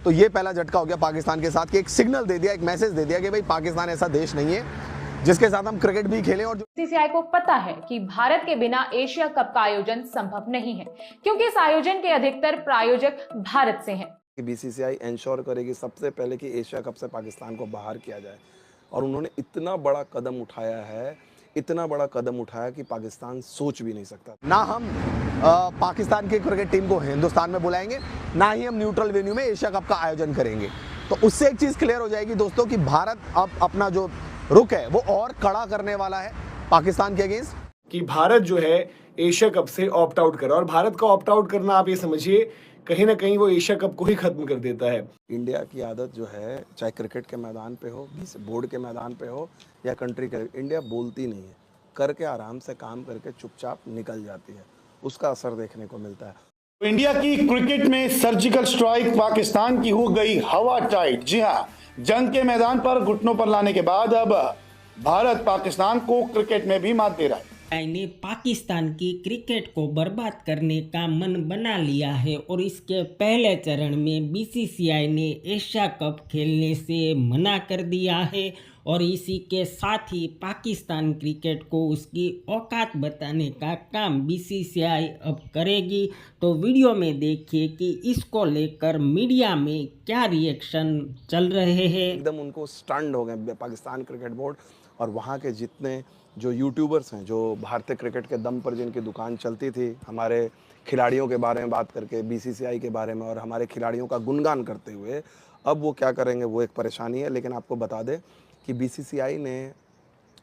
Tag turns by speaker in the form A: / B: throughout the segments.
A: तो ये पहला झटका हो गया पाकिस्तान के साथ कि एक सिग्नल दे दिया, एक मैसेज दे दिया कि भाई पाकिस्तान ऐसा देश नहीं है जिसके साथ हम क्रिकेट भी खेलें। और
B: बीसीसीआई को पता है कि भारत के बिना एशिया कप का आयोजन संभव नहीं है, क्योंकि इस आयोजन के अधिकतर प्रायोजक भारत से हैं।
C: बीसीसीआई इंश्योर करेगी सबसे पहले कि एशिया कप से पाकिस्तान को बाहर किया जाए, और उन्होंने इतना बड़ा कदम उठाया है, इतना बड़ा कदम उठाया कि पाकिस्तान सोच भी नहीं सकता।
A: ना हम पाकिस्तान की क्रिकेट टीम को हिंदुस्तान में बुलाएंगे, ना ही हम न्यूट्रल वेन्यू में एशिया कप का आयोजन करेंगे। तो उससे एक चीज क्लियर हो जाएगी दोस्तों कि भारत अब अपना जो रुख है वो और कड़ा करने वाला है पाकिस्तान के अगेंस्ट,
D: कि भारत जो है एशिया कप से ऑप्ट आउट करा, और भारत का ऑप्ट आउट करना आप ये समझिए कहीं ना कहीं वो एशिया कप को ही खत्म कर देता है।
C: इंडिया की आदत जो है, चाहे क्रिकेट के मैदान पे हो, बोर्ड के मैदान पे हो या कंट्री के, इंडिया बोलती नहीं है, करके आराम से काम करके चुपचाप निकल जाती है, उसका असर देखने को मिलता है।
E: इंडिया की क्रिकेट में सर्जिकल स्ट्राइक पाकिस्तान की हो गई हवा टाइट। जी हां, जंग के मैदान पर घुटनों पर लाने के बाद अब भारत पाकिस्तान को क्रिकेट में भी मात दे रहा है।
F: ने पाकिस्तान की क्रिकेट को बर्बाद करने का मन बना लिया है और इसके पहले चरण में बीसीसीआई ने एशिया कप खेलने से मना कर दिया है, और इसी के साथ ही पाकिस्तान क्रिकेट को उसकी औकात बताने का काम बीसीसीआई अब करेगी। तो वीडियो में देखिए कि इसको लेकर मीडिया में क्या रिएक्शन चल रहे हैं।
C: एकदम उनको स्टन्ड हो गए पाकिस्तान क्रिकेट बोर्ड, और वहाँ के जितने जो यूट्यूबर्स हैं, जो भारतीय क्रिकेट के दम पर जिनकी दुकान चलती थी हमारे खिलाड़ियों के बारे में बात करके, बीसीसीआई के बारे में और हमारे खिलाड़ियों का गुणगान करते हुए, अब वो क्या करेंगे वो एक परेशानी है। लेकिन आपको बता दें कि बीसीसीआई ने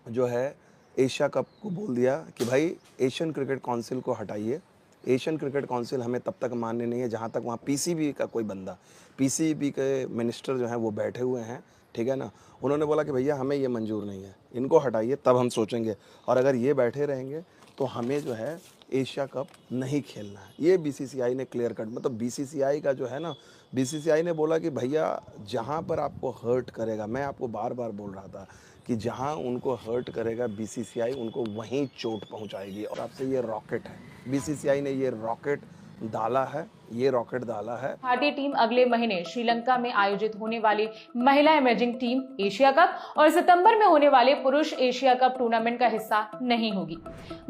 C: जो है एशिया कप को बोल दिया कि भाई एशियन क्रिकेट काउंसिल को हटाइए। एशियन क्रिकेट काउंसिल हमें तब तक मान्य नहीं है जहाँ तक वहाँ पीसीबी का कोई बंदा, पीसीबी के मिनिस्टर जो हैं वो बैठे हुए हैं, ठीक है ना। उन्होंने बोला कि भैया हमें ये मंजूर नहीं है, इनको हटाइए तब हम सोचेंगे, और अगर ये बैठे रहेंगे तो हमें जो है एशिया कप नहीं खेलना है। ये बीसीसीआई ने क्लियर कट, मतलब बीसीसीआई का जो है ना, बीसीसीआई ने बोला कि भैया जहाँ पर आपको हर्ट करेगा, मैं आपको बार बार बोल रहा था कि जहाँ उनको हर्ट करेगा बीसीसीआई उनको वहीं चोट पहुँचाएगी। और आपसे ये रॉकेट है, बीसीसीआई ने ये रॉकेट डाला है, ये रॉकेट डाला है।
B: भारतीय टीम अगले महीने श्रीलंका में आयोजित होने वाली महिला इमर्जिंग टीम एशिया कप और सितंबर में होने वाले पुरुष एशिया कप टूर्नामेंट का हिस्सा नहीं होगी।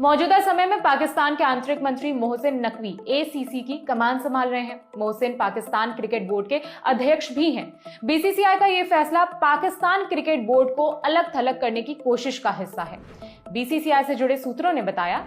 B: मौजूदा समय में पाकिस्तान के आंतरिक मंत्री मोहसिन नकवी एसीसी की कमान संभाल रहे हैं। मोहसिन पाकिस्तान क्रिकेट बोर्ड के अध्यक्ष भी हैं। बीसीसीआई का ये फैसला पाकिस्तान क्रिकेट बोर्ड को अलग थलग करने की कोशिश का हिस्सा है। बीसीसीआई से जुड़े सूत्रों ने बताया,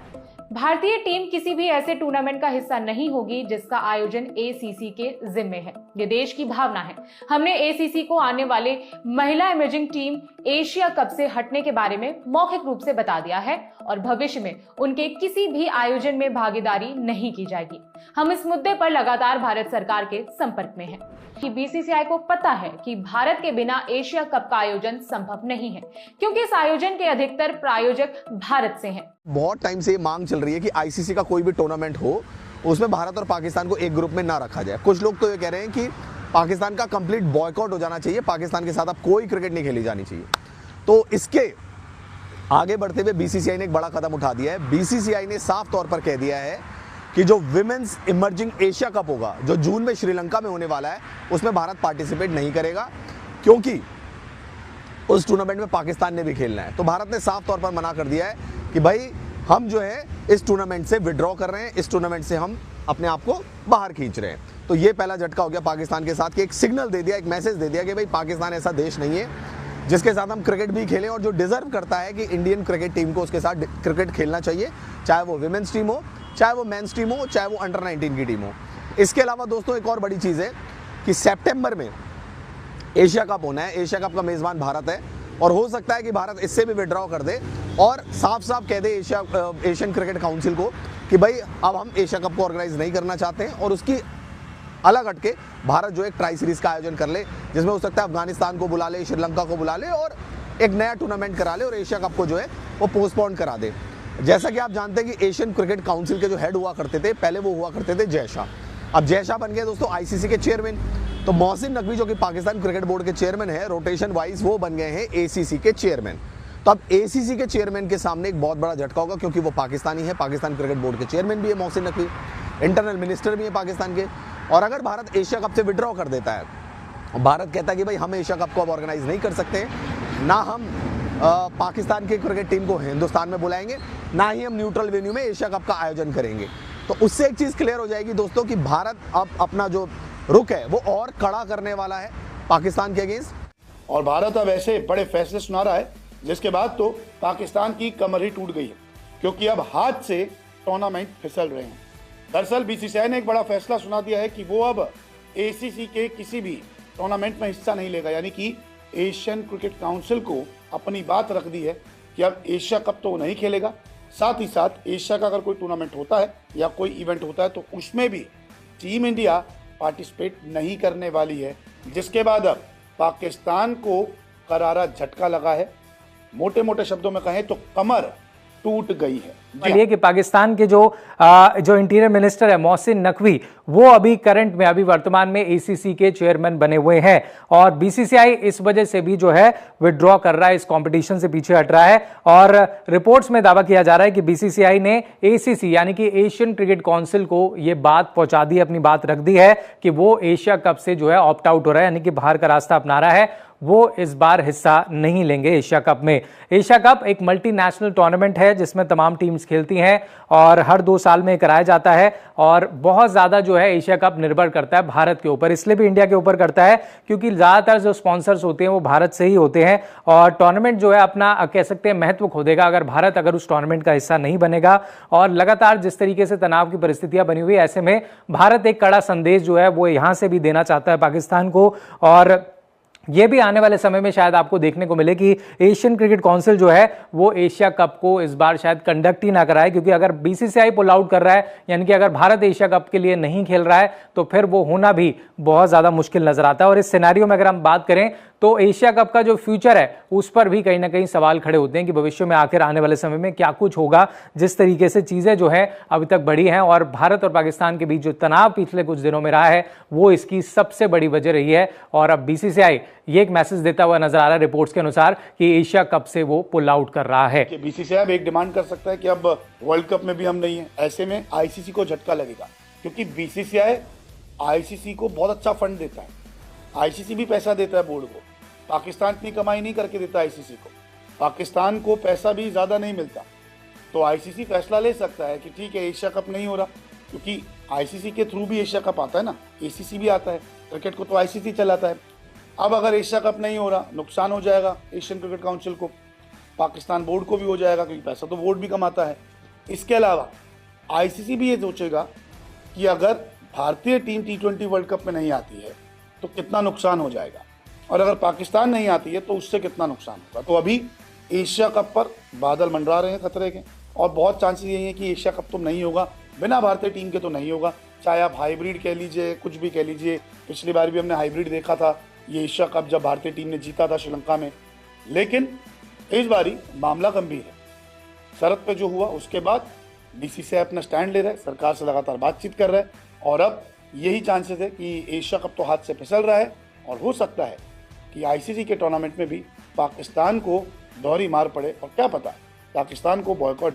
B: भारतीय टीम किसी भी ऐसे टूर्नामेंट का हिस्सा नहीं होगी जिसका आयोजन एसीसी के जिम्मे है। ये देश की भावना है। हमने एसीसी को आने वाले महिला इमर्जिंग टीम एशिया कप से हटने के बारे में मौखिक रूप से बता दिया है, और भविष्य में उनके किसी भी आयोजन में भागीदारी नहीं की जाएगी। हम इस मुद्दे पर लगातार भारत सरकार के संपर्क में हैं कि बीसीसीआई को पता है कि भारत के बिना एशिया कप का आयोजन संभव नहीं है, क्योंकि इस आयोजन के अधिकतर प्रायोजक भारत से हैं।
A: बहुत टाइम से ये मांग चल रही है कि आईसीसी का कोई भी टूर्नामेंट हो उसमें भारत और पाकिस्तान को एक ग्रुप में ना रखा जाए। कुछ लोग तो ये कह रहे हैं कि पाकिस्तान का कंप्लीट बॉयकॉट हो जाना चाहिए, पाकिस्तान के साथ अब कोई क्रिकेट नहीं खेली जानी चाहिए। तो इसके आगे बढ़ते हुए बीसीसीआई ने एक बड़ा कदम उठा दिया है। बीसीसीआई ने साफ तौर पर कह दिया है कि जो विमेंस इमर्जिंग एशिया कप होगा, जो जून में श्रीलंका में होने वाला है, उसमें भारत पार्टिसिपेट नहीं करेगा, क्योंकि उस टूर्नामेंट में पाकिस्तान ने भी खेलना है। तो भारत ने साफ तौर पर मना कर दिया है कि भाई हम जो है इस टूर्नामेंट से विड्रॉ कर रहे हैं, इस टूर्नामेंट से हम अपने आप को बाहर खींच रहे हैं। तो ये पहला झटका हो गया पाकिस्तान के साथ कि एक सिग्नल दे दिया, एक मैसेज दे दिया कि भाई पाकिस्तान ऐसा देश नहीं है जिसके साथ हम क्रिकेट भी खेलें, और जो डिजर्व करता है कि इंडियन क्रिकेट टीम को उसके साथ क्रिकेट खेलना चाहिए, चाहे वो विमेंस टीम हो, चाहे वो मेंस टीम हो, चाहे वो अंडर 19 की टीम हो। इसके अलावा दोस्तों एक और बड़ी चीज़ है कि सितंबर में एशिया कप होना है। एशिया कप का मेज़बान भारत है, और हो सकता है कि भारत इससे भी विड्रॉ कर दे और साफ साफ कह दे एशियन क्रिकेट काउंसिल को कि भाई अब हम एशिया कप को ऑर्गेनाइज नहीं करना चाहते हैं, और उसकी अलग हटके भारत जो एक ट्राई सीरीज का आयोजन कर ले, जिसमें हो सकता है अफगानिस्तान को बुला ले, श्रीलंका को बुला ले और एक नया टूर्नामेंट करा ले, और एशिया कप को जो है वो पोस्टपोन करा दे। जैसा कि आप जानते हैं कि एशियन क्रिकेट काउंसिल के जो हेड हुआ करते थे पहले, वो हुआ करते थे जय शाह। अब जय शाह बन गए दोस्तों आईसीसी के चेयरमैन। तो मोहसिन नकवी जो कि पाकिस्तान क्रिकेट बोर्ड के चेयरमैन है, रोटेशन वाइज वो बन गए हैं एसीसी के चेयरमैन। तो अब एसीसी के चेयरमैन के सामने एक बहुत बड़ा झटका होगा, क्योंकि वो पाकिस्तानी है, पाकिस्तान क्रिकेट बोर्ड के चेयरमैन भी है मोहसिन नकवी, इंटरनल मिनिस्टर भी है पाकिस्तान के। और अगर भारत एशिया कप से विड्रॉ कर देता है भारत कहता है कि भाई हम एशिया कप को अब ऑर्गेनाइज नहीं कर सकते, ना हम पाकिस्तान की क्रिकेट टीम को हिंदुस्तान में बुलाएंगे, ना ही हम न्यूट्रल वेन्यू में एशिया कप का आयोजन करेंगे। तो उससे एक चीज़ क्लियर हो जाएगी दोस्तों कि भारत अब अपना जो रुख है वो और कड़ा करने वाला है पाकिस्तान के अगेंस्ट।
E: और भारत अब ऐसे बड़े फैसले सुना रहा है जिसके बाद तो पाकिस्तान की कमर ही टूट गई है, क्योंकि अब हाथ से टूर्नामेंट फिसल रहे हैं। दरअसल बीसीसीआई ने एक बड़ा फैसला सुना दिया है कि वो अब एसीसी के किसी भी टूर्नामेंट में हिस्सा नहीं लेगा, यानी कि एशियन क्रिकेट काउंसिल को अपनी बात रख दी है कि अब एशिया कप तो नहीं खेलेगा, साथ ही साथ एशिया का अगर कोई टूर्नामेंट होता है या कोई इवेंट होता है तो उसमें भी टीम इंडिया पार्टिसिपेट नहीं करने वाली है, जिसके बाद अब पाकिस्तान को करारा झटका लगा है। मोटे मोटे शब्दों में कहें तो कमर टूट गई है।
G: ये कि पाकिस्तान के जो इंटीरियर मिनिस्टर है मोहसिन नकवी, वो अभी करंट में अभी वर्तमान में एसीसी के चेयरमैन बने हुए हैं और बीसीसीआई इस वजह से भी जो है विड्रॉ कर रहा है, इस कंपटीशन से पीछे हट रहा है। और रिपोर्ट्स में दावा किया जा रहा है कि बीसीसीआई ने एसीसी यानी कि एशियन क्रिकेट काउंसिल को ये बात पहुंचा दी, अपनी बात रख दी है कि वो एशिया कप से जो है ऑप्ट आउट हो रहा है, यानी कि बाहर का रास्ता अपना रहा है, वो इस बार हिस्सा नहीं लेंगे एशिया कप में। एशिया कप एक मल्टीनेशनल टूर्नामेंट है जिसमें तमाम टीम्स खेलती हैं और हर 2 साल में कराया जाता है और बहुत ज्यादा जो है एशिया कप निर्भर करता है भारत के ऊपर, इसलिए भी इंडिया के ऊपर करता है क्योंकि ज्यादातर जो स्पॉन्सर्स होते हैं वो भारत से ही होते हैं और टूर्नामेंट जो है अपना कह सकते हैं महत्व खो देगा अगर भारत उस टूर्नामेंट का हिस्सा नहीं बनेगा। और लगातार जिस तरीके से तनाव की परिस्थितियां बनी हुई है, ऐसे में भारत एक कड़ा संदेश जो है वो यहां से भी देना चाहता है पाकिस्तान को। और ये भी आने वाले समय में शायद आपको देखने को मिले कि एशियन क्रिकेट काउंसिल जो है वो एशिया कप को इस बार शायद कंडक्ट ही ना कराए, क्योंकि अगर बीसीसीआई पुल आउट कर रहा है यानी कि अगर भारत एशिया कप के लिए नहीं खेल रहा है तो फिर वो होना भी बहुत ज्यादा मुश्किल नजर आता है। और इस सिनेरियो में अगर हम बात करें तो एशिया कप का जो फ्यूचर है उस पर भी कहीं ना कहीं सवाल खड़े होते हैं कि भविष्य में आखिर आने वाले समय में क्या कुछ होगा। जिस तरीके से चीजें जो है अभी तक बढ़ी हैं और भारत और पाकिस्तान के बीच जो तनाव पिछले कुछ दिनों में रहा है वो इसकी सबसे बड़ी वजह रही है। और अब बीसीसीआई ये एक मैसेज देता हुआ नजर आ रहा है रिपोर्ट्स के अनुसार कि एशिया कप से वो पुल आउट कर रहा है।
E: बीसीसीआई अब एक डिमांड कर सकता है कि अब वर्ल्ड कप में भी हम नहीं है, ऐसे में आईसीसी को झटका लगेगा, क्योंकि बीसीसीआई आईसीसी को बहुत अच्छा फंड देता है, आईसीसी भी पैसा देता है बोर्ड को, पाकिस्तान इतनी कमाई नहीं करके देता आईसीसी को, पाकिस्तान को पैसा भी ज़्यादा नहीं मिलता, तो आईसीसी फैसला ले सकता है कि ठीक है एशिया कप नहीं हो रहा, क्योंकि आईसीसी के थ्रू भी एशिया कप आता है ना, एसीसी भी आता है, क्रिकेट को तो आईसीसी चलाता है। अब अगर एशिया कप नहीं हो रहा, नुकसान हो जाएगा एशियन क्रिकेट काउंसिल को, पाकिस्तान बोर्ड को भी हो जाएगा, क्योंकि पैसा तो बोर्ड भी कमाता है। इसके अलावा आईसीसी भी ये सोचेगा कि अगर भारतीय टीम T20 वर्ल्ड कप में नहीं आती है तो कितना नुकसान हो जाएगा, और अगर पाकिस्तान नहीं आती है तो उससे कितना नुकसान होगा। तो अभी एशिया कप पर बादल मंडरा रहे हैं खतरे के, और बहुत चांसेस यही है कि एशिया कप तो नहीं होगा, बिना भारतीय टीम के तो नहीं होगा, चाहे आप हाइब्रिड कह लीजिए, कुछ भी कह लीजिए। पिछली बार भी हमने हाइब्रिड देखा था ये एशिया कप जब भारतीय टीम ने जीता था श्रीलंका में, लेकिन इस बारी मामला गंभीर है। शरत पे जो हुआ उसके बाद बीसीसीआई अपना स्टैंड ले रहा है, सरकार से लगातार बातचीत कर रहा है, और अब यही चांसेस है कि एशिया कप तो हाथ से फिसल रहा है और हो सकता है कि आईसीसी के टूर्नामेंट में भी पाकिस्तान को दोहरी मार पड़े, और क्या पता पाकिस्तान को बॉयकॉट